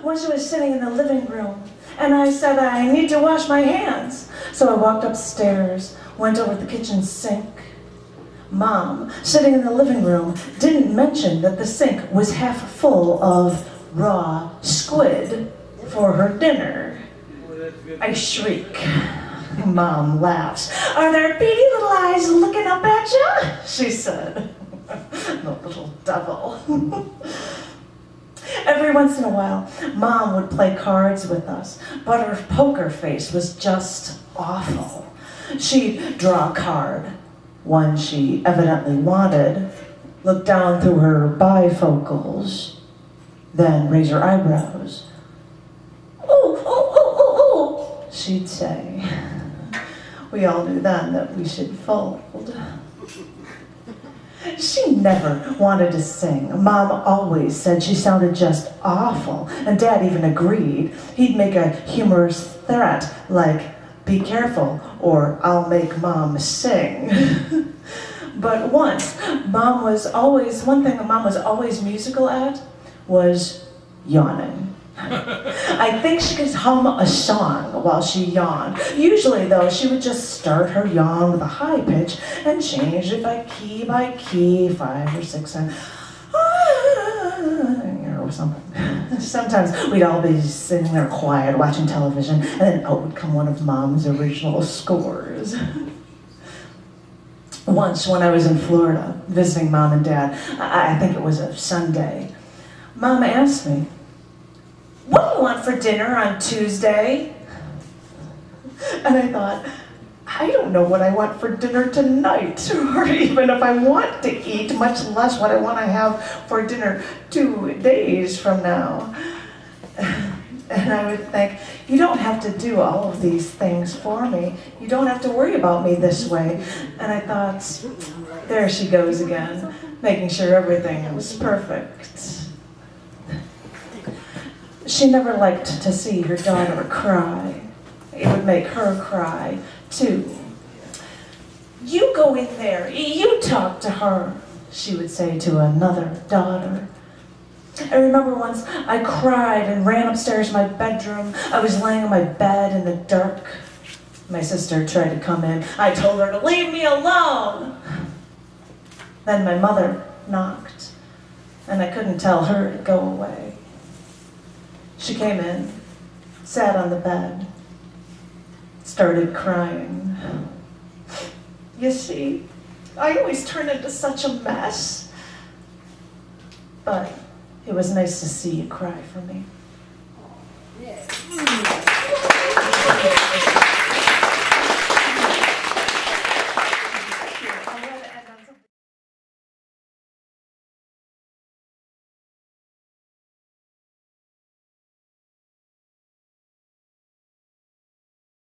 Once I was sitting in the living room, and I said, I need to wash my hands. So I walked upstairs, went over to the kitchen sink. Mom, sitting in the living room, didn't mention that the sink was half full of raw squid for her dinner. I shriek. Mom laughs. Are there beady little eyes looking up at you? She said. The little devil. Every once in a while, Mom would play cards with us, but her poker face was just awful. She'd draw a card, one she evidently wanted, look down through her bifocals, then raise her eyebrows. "Ooh, ooh, ooh, ooh, ooh," she'd say. We all knew then that we should fold. She never wanted to sing. Mom always said she sounded just awful, and Dad even agreed. He'd make a humorous threat like, "Be careful, or I'll make Mom sing." But one thing Mom was always musical at was yawning. I think she could hum a song while she yawned. Usually, though, she would just start her yawn with a high pitch and change it by key, 5 or 6 times, or something. Sometimes we'd all be sitting there quiet, watching television, and then out would come one of Mom's original scores. Once, when I was in Florida, visiting Mom and Dad, I think it was a Sunday, Mom asked me, "What do you want for dinner on Tuesday?" And I thought, I don't know what I want for dinner tonight, or even if I want to eat, much less what I want to have for dinner 2 days from now. And I would think, you don't have to do all of these things for me. You don't have to worry about me this way. And I thought, there she goes again, making sure everything was perfect. She never liked to see her daughter cry. It would make her cry, too. "You go in there, you talk to her," she would say to another daughter. I remember once I cried and ran upstairs to my bedroom. I was laying on my bed in the dark. My sister tried to come in. I told her to leave me alone. Then my mother knocked, and I couldn't tell her to go away. She came in, sat on the bed, started crying. "You see, I always turn into such a mess. But it was nice to see you cry for me." Yeah.